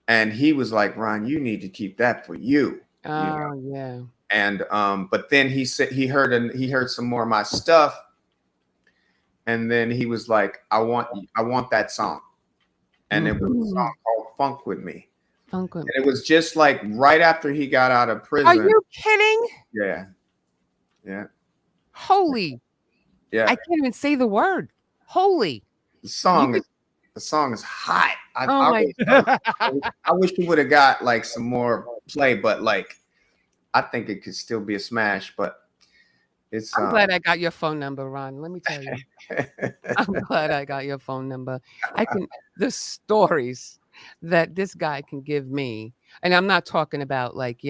Speaker 4: and he was like, Ron, you need to keep that for you. You know?
Speaker 2: Oh yeah.
Speaker 4: And but then he said he heard some more of my stuff, and then he was like, I want that song. And it was a song called Funk with Me.
Speaker 2: Funk with Me.
Speaker 4: And it was just like right after he got out of prison.
Speaker 2: Are you kidding?
Speaker 4: Yeah. Yeah.
Speaker 2: Holy.
Speaker 4: Yeah.
Speaker 2: I can't even say the word. Holy.
Speaker 4: The song is hot.
Speaker 2: Oh my
Speaker 4: I wish he would have got like some more play, but like I think it could still be a smash, but it's
Speaker 2: I'm glad I got your phone number, Ron. Let me tell you. I'm glad I got your phone number. The stories that this guy can give me, and I'm not talking about like,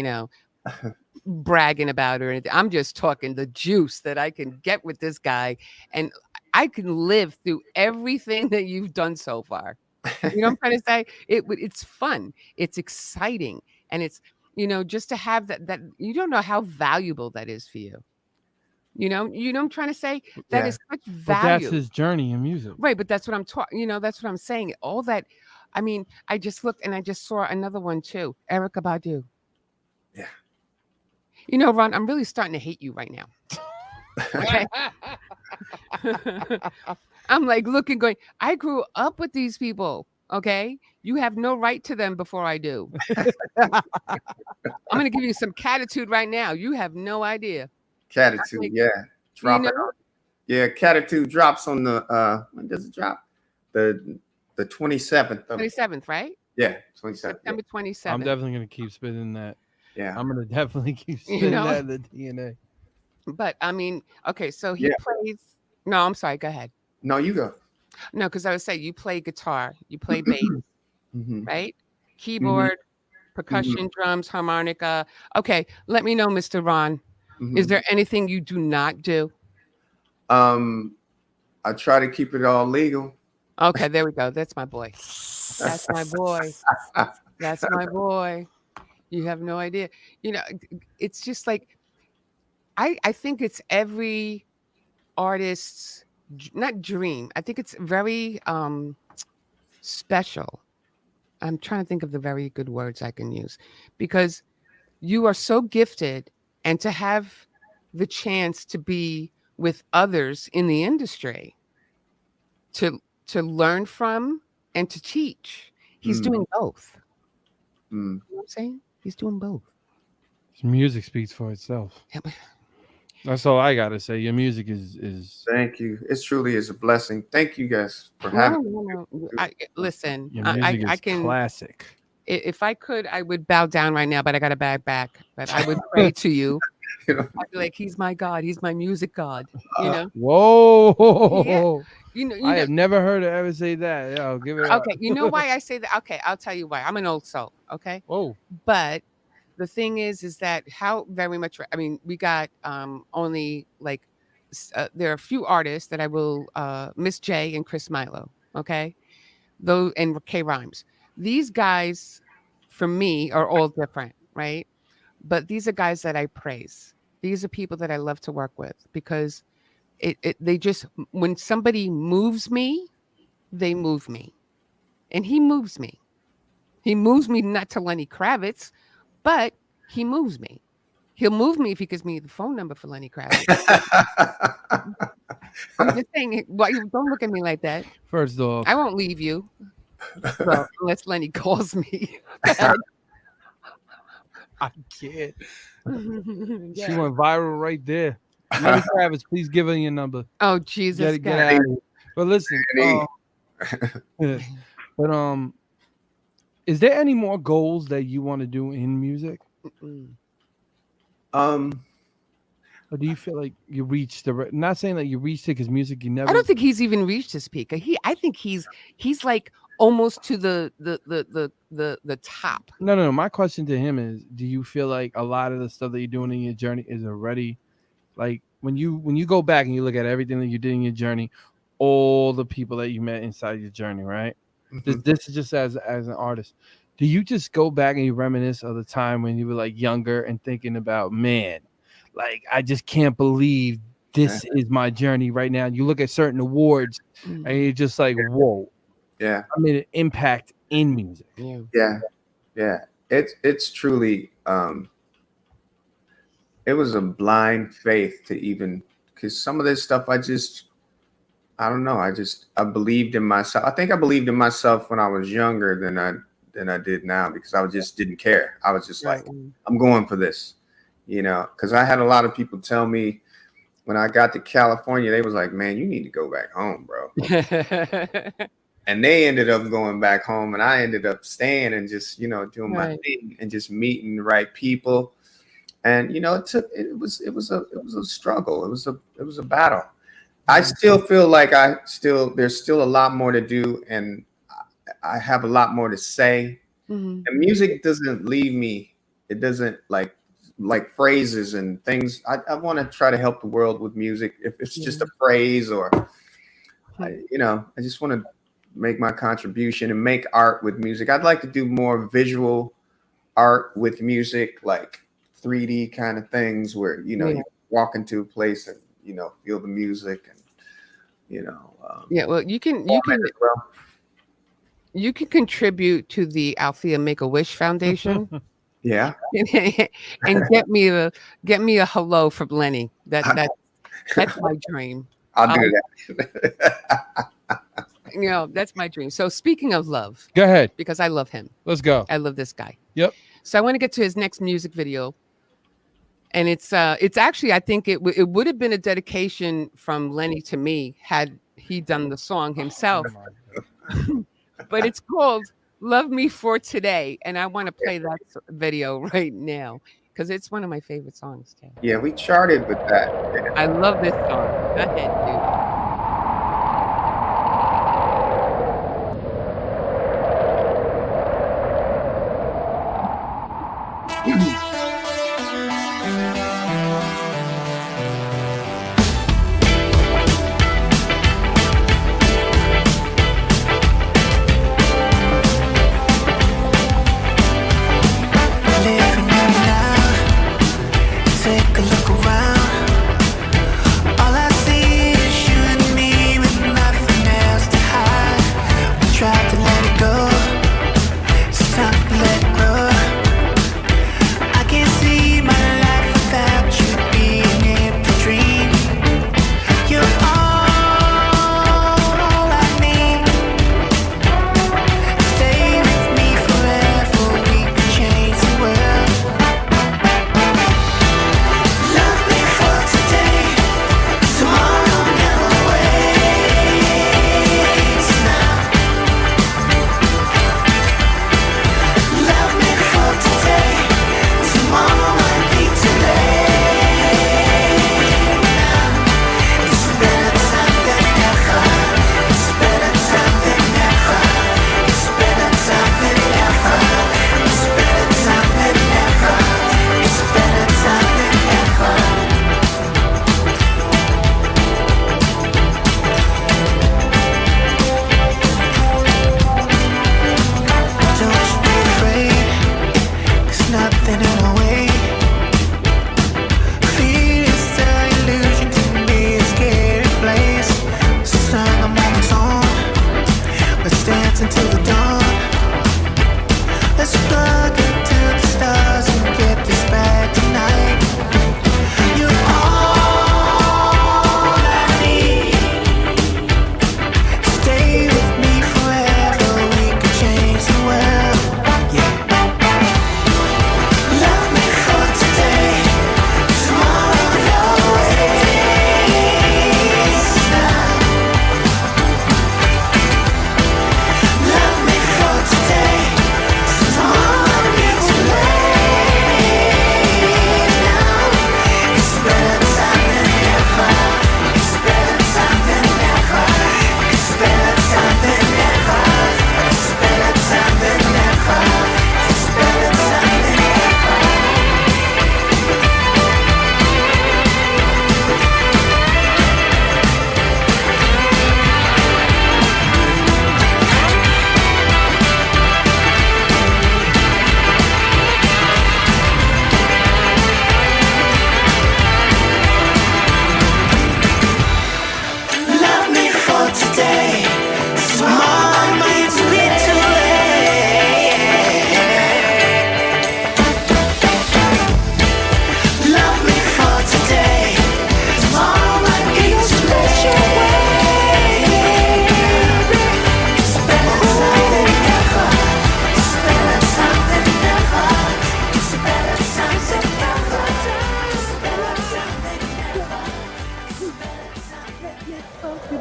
Speaker 2: bragging about or anything. I'm just talking the juice that I can get with this guy, and I can live through everything that you've done so far. You know what I'm trying to say? It's fun, it's exciting, and it's just to have that you don't know how valuable that is for you. You know what I'm trying to say? That is such
Speaker 1: But
Speaker 2: value.
Speaker 1: that's his journey in music.
Speaker 2: Right, but that's what I'm talking. That's what I'm saying. All that, I mean, I just looked and I just saw another one too, Erica Badu.
Speaker 4: Yeah.
Speaker 2: Ron, I'm really starting to hate you right now. Okay. I'm like looking, going, I grew up with these people. Okay. You have no right to them before I do. I'm going to give you some catitude right now. You have no idea.
Speaker 4: Catitude,
Speaker 2: like,
Speaker 4: yeah. Drop it. Yeah, Catitude drops on the when does it drop? The 27th.
Speaker 2: 27th, right?
Speaker 4: Yeah, 27th.
Speaker 2: September 27th.
Speaker 1: I'm definitely gonna keep spinning that.
Speaker 4: Yeah.
Speaker 1: I'm gonna definitely keep spinning that in the DNA.
Speaker 2: But I mean, okay, so he plays. No, I'm sorry. Go ahead.
Speaker 4: No, you go.
Speaker 2: No, because I would say you play guitar, you play bass, right? Keyboard, percussion, drums, harmonica. Okay, let me know, Mr. Ron. Is there anything you do not do?
Speaker 4: I try to keep it all legal.
Speaker 2: Okay, there we go. That's my boy. That's my boy. That's my boy. You have no idea. It's just like I think it's every artist's not dream. I think it's very special. I'm trying to think of the very good words I can use, because you are so gifted, and to have the chance to be with others in the industry to learn from and to teach. He's doing both. You know what I'm saying? He's doing both.
Speaker 1: His music speaks for itself.
Speaker 2: Yeah, but
Speaker 1: that's all I gotta say. Your music is.
Speaker 4: Thank you. It truly is a blessing. Thank you guys for having me.
Speaker 2: Listen,
Speaker 1: Your music
Speaker 2: I
Speaker 1: is
Speaker 2: can.
Speaker 1: classic.
Speaker 2: If I could, I would bow down right now, but I got to bag back. But I would pray to you. I'd be like, he's my God. He's my music God.
Speaker 1: Whoa.
Speaker 2: Yeah.
Speaker 1: I have never heard her ever say that. Yo, give it up.
Speaker 2: Okay. You know why I say that? Okay. I'll tell you why. I'm an old soul. Okay.
Speaker 1: Whoa.
Speaker 2: But the thing is that how very much, I mean, we got only like, there are a few artists that I will, Miss J and Chris Milo. Okay. Those and K Rhymes. These guys, for me, are all different, right? But these are guys that I praise. These are people that I love to work with, because They just, when somebody moves me, they move me, and he moves me. He moves me not to Lenny Kravitz, but he moves me. He'll move me if he gives me the phone number for Lenny Kravitz. I'm just saying, why you don't look at me like that?
Speaker 1: First off,
Speaker 2: I won't leave you. Well, unless Lenny calls me.
Speaker 1: I can't.
Speaker 2: Yeah.
Speaker 1: She went viral right there. Lenny Kravitz, please give her your number.
Speaker 2: Oh Jesus!
Speaker 1: Get out of here. But listen, is there any more goals that you want to do in music? Or do you feel like you reached the? Not saying that you reached it because music you never.
Speaker 2: I don't think he's even reached his peak. I think he's like almost to the top.
Speaker 1: No. My question to him is: do you feel like a lot of the stuff that you're doing in your journey is already, like when you go back and you look at everything that you did in your journey, all the people that you met inside your journey, right? Mm-hmm. This is just as an artist. Do you just go back and you reminisce of the time when you were like younger and thinking about, man, like I just can't believe this is my journey right now? You look at certain awards and you're just like, whoa, I made an impact in music.
Speaker 4: Yeah. It's truly it was a blind faith to even, because some of this stuff I don't know. I believed in myself. I think I believed in myself when I was younger than I did now, because I just didn't care. I was just like, I'm going for this, because I had a lot of people tell me when I got to California, they was like, man, you need to go back home, bro. And they ended up going back home, and I ended up staying and just, doing my thing and just meeting the right people. And, it was a struggle. It was a battle. I still feel like there's still a lot more to do, and I have a lot more to say. And music doesn't leave me. It doesn't like phrases and things. I want to try to help the world with music. If it's just a phrase or, I just want to make my contribution and make art with music. I'd like to do more visual art with music, like 3D kind of things where, you walk into a place and, feel the music and,
Speaker 2: well, you can contribute to the Althea Make-A-Wish Foundation. And get me a hello from Lenny. That's my dream.
Speaker 4: I'll do that.
Speaker 2: That's my dream. So speaking of love,
Speaker 1: go ahead,
Speaker 2: because I love him.
Speaker 1: Let's go.
Speaker 2: I love this guy.
Speaker 1: Yep.
Speaker 2: So I want to get to his next music video. And it's actually, I think it would have been a dedication from Lenny to me had he done the song himself. But it's called Love Me For Today. And I want to play that video right now because it's one of my favorite songs, too.
Speaker 4: Yeah, we charted with that.
Speaker 2: I love this song. Go ahead, dude.
Speaker 6: Tried to let it go, it's time to let it grow.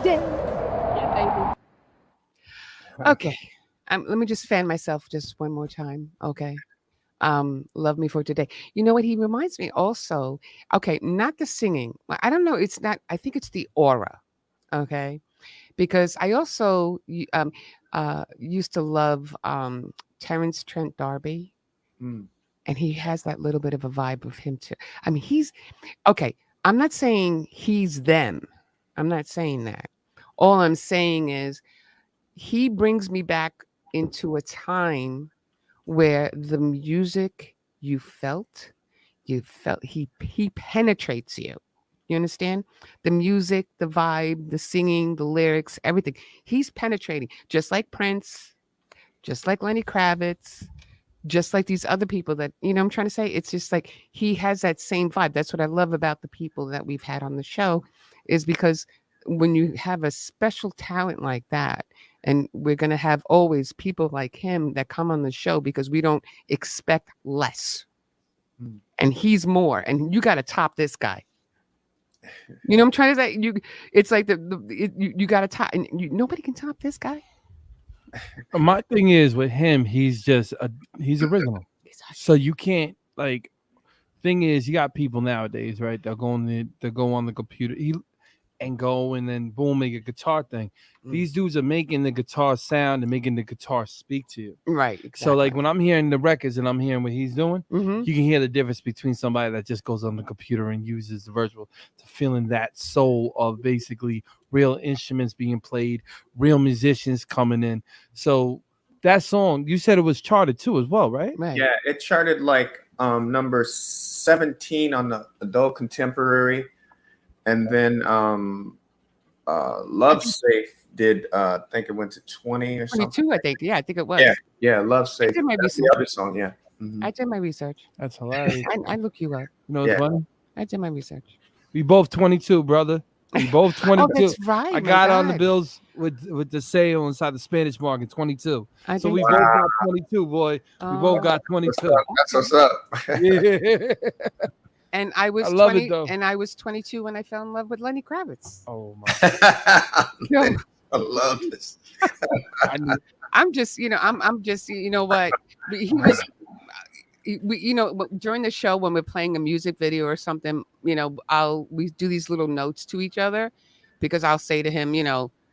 Speaker 2: today. Yeah, baby. Okay. Let me just fan myself just one more time. Okay. Love me for today. You know what? He reminds me also. Okay, not the singing. I don't know. It's not. I think it's the aura. Okay, because I also used to love Terrence Trent D'Arby,
Speaker 4: Mm.
Speaker 2: and he has that little bit of a vibe of him too. I mean, he's okay. I'm not saying he's them. I'm not saying that. All I'm saying is he brings me back into a time where the music you felt he penetrates you. You understand? The music, the vibe, the singing, the lyrics, everything. He's penetrating, just like Prince, just like Lenny Kravitz, just like these other people that, I'm trying to say, it's just like he has that same vibe. That's what I love about the people that we've had on the show, is because when you have a special talent like that, and we're going to have always people like him that come on the show because we don't expect less. And he's more, and you got to top this guy. You know what I'm trying to say? It's like you got to top, and nobody can top this guy.
Speaker 1: My thing is with him, he's original. So you can't like. Thing is, you got people nowadays, right? They'll go on the computer and go and then boom, make a guitar thing. These dudes are making the guitar sound and making the guitar speak to you.
Speaker 2: Right. Exactly.
Speaker 1: So like when I'm hearing the records and I'm hearing what he's doing, you can hear the difference between somebody that just goes on the computer and uses the virtual to feeling that soul of basically real instruments being played, real musicians coming in. So that song, you said it was charted too as well, right?
Speaker 4: Yeah, it charted like number 17 on the adult contemporary, and then Love Safe did I think it went to 20 or
Speaker 2: 22,
Speaker 4: something.
Speaker 2: I think. Yeah, I think it was.
Speaker 4: Yeah, Love Safe.
Speaker 2: did my
Speaker 4: That's the
Speaker 2: research.
Speaker 4: other song, yeah.
Speaker 2: I did my research.
Speaker 1: That's hilarious.
Speaker 2: I look you up.
Speaker 1: You know what's funny?
Speaker 2: I did my research.
Speaker 1: We both 22, brother. We both 22.
Speaker 2: Oh, that's right.
Speaker 1: I got on the bills with the sale inside the Spanish market, 22. So we both got 22, boy. We both got 22.
Speaker 4: That's what's up.
Speaker 1: Yeah.
Speaker 2: And I was 20, and I was 22 when I fell in love with Lenny Kravitz.
Speaker 1: Oh my!
Speaker 4: I love this.
Speaker 2: I'm just, I'm just, you know what? He was. During the show when we're playing a music video or something, we do these little notes to each other, because I'll say to him,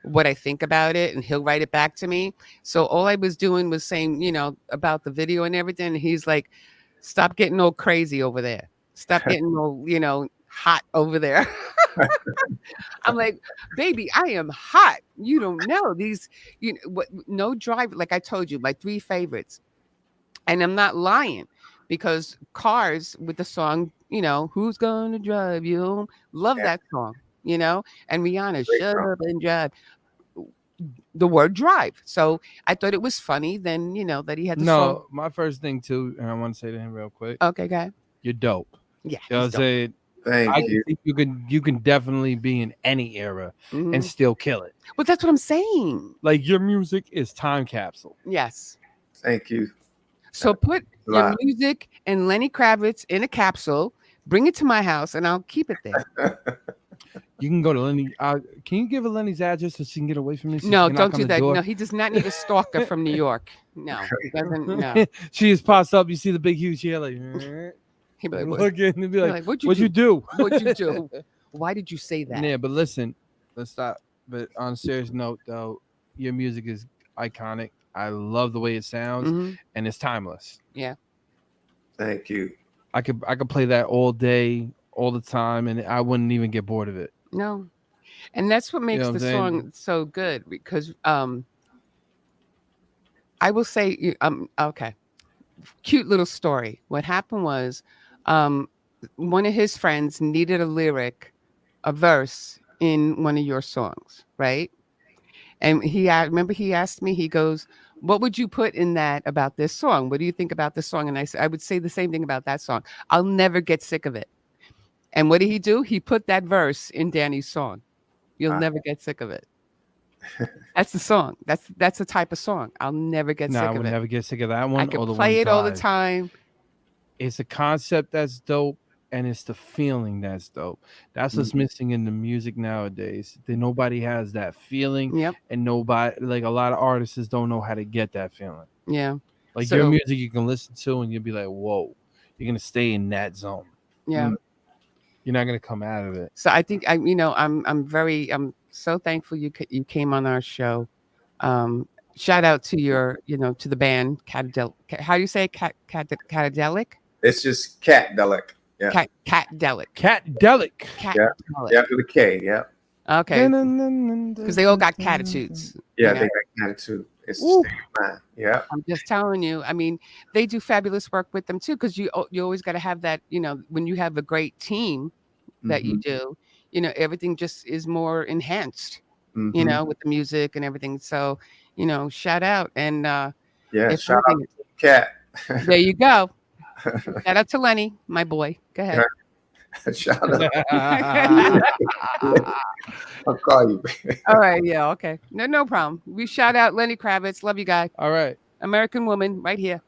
Speaker 2: what I think about it, and he'll write it back to me. So all I was doing was saying, about the video and everything. And he's like, "Stop getting all crazy over there. Stop getting all, hot over there." I'm like, "Baby, I am hot. You don't know these, no drive." Like I told you, my 3 favorites, and I'm not lying. Because Cars with the song, "Who's Gonna Drive You Home?" Love that song, and Rihanna, "Shut Up and Drive." The word drive. So I thought it was funny then, that he had the song.
Speaker 1: My first thing too, and I want to say to him real quick.
Speaker 2: Okay, go ahead.
Speaker 1: You're dope.
Speaker 2: Yeah.
Speaker 1: You know what I'm saying?
Speaker 4: Thank you.
Speaker 1: Think you can definitely be in any era and still kill it.
Speaker 2: Well, that's what I'm saying.
Speaker 1: Like your music is time capsule.
Speaker 2: Yes.
Speaker 4: Thank you.
Speaker 2: So put your music and Lenny Kravitz in a capsule, bring it to my house, and I'll keep it there.
Speaker 1: You can go to Lenny. Can you give her Lenny's address so she can get away from me?
Speaker 2: No, don't do that. No, he does not need a stalker from New York. No, he doesn't. No.
Speaker 1: She just pops up. You see the big, huge hair, like.
Speaker 2: He'd be like,
Speaker 1: looking and be like, "What'd you
Speaker 2: do? What'd you do? Why did you say that?"
Speaker 1: Yeah, but listen, let's stop. But on a serious note, though, your music is iconic. I love the way it sounds, and it's timeless.
Speaker 2: Yeah.
Speaker 4: Thank you.
Speaker 1: I could play that all day, all the time, and I wouldn't even get bored of it.
Speaker 2: No, and that's what makes the song so good, because I will say, okay, cute little story. What happened was, one of his friends needed a verse in one of your songs, right? And he asked me, he goes, "What would you put in that about this song? What do you think about this song?" And I would say the same thing about that song. I'll never get sick of it. And what did he do? He put that verse in Danny's song. You'll never get sick of it. That's the song. That's the type of song. I'll never get sick of it.
Speaker 1: I would never get sick of that one.
Speaker 2: I can play it all the time.
Speaker 1: It's a concept that's dope. and it's the feeling that's dope. That's what's missing in the music nowadays. Nobody has that feeling,
Speaker 2: Yep.
Speaker 1: and nobody, like, a lot of artists don't know how to get that feeling.
Speaker 2: Yeah.
Speaker 1: Like
Speaker 2: So-
Speaker 1: your music, you can listen to and you'll be like, "Whoa!" You're gonna stay in that zone.
Speaker 2: Yeah.
Speaker 1: You're not gonna come out of it.
Speaker 2: So I think I'm so thankful you came on our show. Shout out to your, to the band Catadelic. How do you say Catadelic?
Speaker 4: It's just Catdelic. Yeah.
Speaker 2: Catdelic.
Speaker 1: Catdelic.
Speaker 4: Yeah. After the K. Yeah.
Speaker 2: Okay. Because they all got catitudes.
Speaker 4: Yeah,
Speaker 2: you know?
Speaker 4: they got attitude. It's the state of mind. Yeah.
Speaker 2: I'm just telling you. I mean, they do fabulous work with them too, because you always got to have that. When you have a great team that you do, everything just is more enhanced. With the music and everything. So, shout out and
Speaker 4: shout out to Cat.
Speaker 2: There you go. Shout out to Lenny, my boy. Go ahead.
Speaker 4: Shout out. I'll call you.
Speaker 2: All right. Yeah. Okay. No problem. We shout out Lenny Kravitz. Love you, guy.
Speaker 1: All right.
Speaker 2: American Woman right here.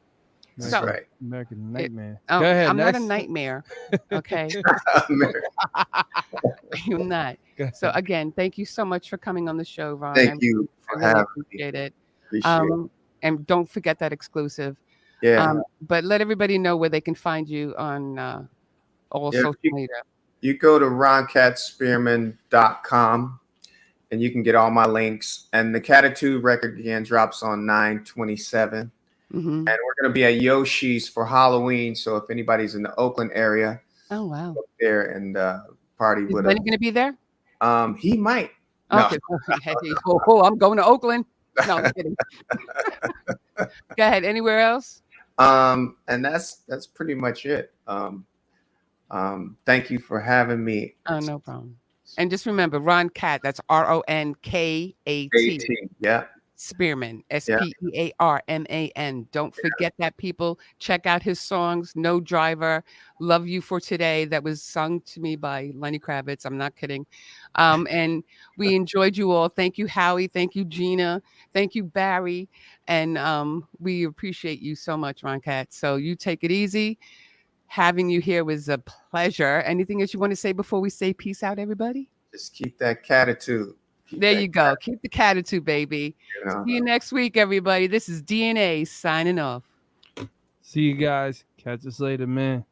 Speaker 4: That's right.
Speaker 1: American Nightmare.
Speaker 2: Go
Speaker 1: ahead.
Speaker 2: I'm
Speaker 1: next.
Speaker 2: not a nightmare. Okay. You're not. So again, thank you so much for coming on the show, Ron.
Speaker 4: Thank you for having me.
Speaker 2: Appreciate it.
Speaker 4: Appreciate it.
Speaker 2: And don't forget that exclusive.
Speaker 4: Yeah.
Speaker 2: But let everybody know where they can find you on all social media.
Speaker 4: You go to RonKatSpearman.com and you can get all my links. And the Catitude record again drops on 9/27. And we're going to be at Yoshi's for Halloween. So if anybody's in the Oakland area,
Speaker 2: oh wow,
Speaker 4: up there and party with us.
Speaker 2: Is Lenny going to be there?
Speaker 4: He might.
Speaker 2: Okay. No. I'm going to Oakland. No, I'm kidding. Go ahead. Anywhere else?
Speaker 4: And that's pretty much it. Thank you for having me.
Speaker 2: Oh, no problem. And just remember, RonKat. That's RonKat.
Speaker 4: Yeah.
Speaker 2: Spearman, Spearman. Don't forget that, people. Check out his songs. No Driver, Love You for Today. That was sung to me by Lenny Kravitz. I'm not kidding. And we enjoyed you all. Thank you, Howie. Thank you, Gina. Thank you, Barry. And we appreciate you so much, RonKat. So you take it easy. Having you here was a pleasure. Anything else you want to say before we say peace out, everybody?
Speaker 4: Just keep that catitude.
Speaker 2: There you go. Keep the catitude, baby. See you next week, everybody. This is DNA signing off.
Speaker 1: See you guys. Catch us later, man.